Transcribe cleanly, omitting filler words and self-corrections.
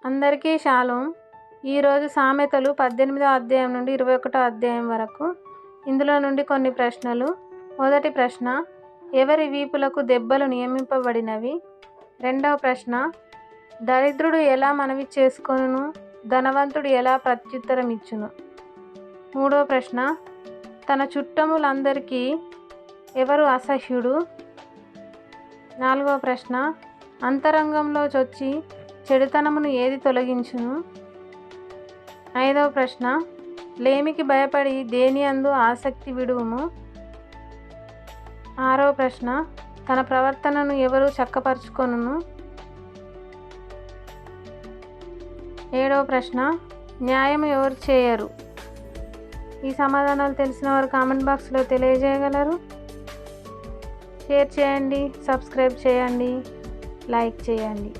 అందరికీ షాలోం. ఈరోజు సామెతలు 18వ అధ్యాయం నుండి 21వ అధ్యాయం వరకు. ఇందులో నుండి కొన్ని ప్రశ్నలు. మొదటి ప్రశ్న, ఎవరి వీపులకు దెబ్బలు నియమింపబడినవి? రెండవ ప్రశ్న, దరిద్రుడు ఎలా మనవి చేసుకొనును, ధనవంతుడు ఎలా ప్రత్యుత్తరం ఇచ్చును? మూడవ ప్రశ్న, తన చుట్టములందరికీ ఎవరు అసహ్యుడు? నాలుగవ ప్రశ్న, అంతరంగంలో చొచ్చి చెడుతనమును ఏది తొలగించును? ఐదవ ప్రశ్న, లేమికి భయపడి దేని యందు ఆసక్తి విడువుము? ఆరవ ప్రశ్న, తన ప్రవర్తనను ఎవరు చక్కపరుచుకొనును? ఏడవ ప్రశ్న, న్యాయము ఎవరు చేయరు? ఈ సమాధానాలు తెలిసిన వారు కామెంట్ బాక్స్లో తెలియజేయగలరు. షేర్ చేయండి, సబ్స్క్రైబ్ చేయండి, లైక్ చేయండి.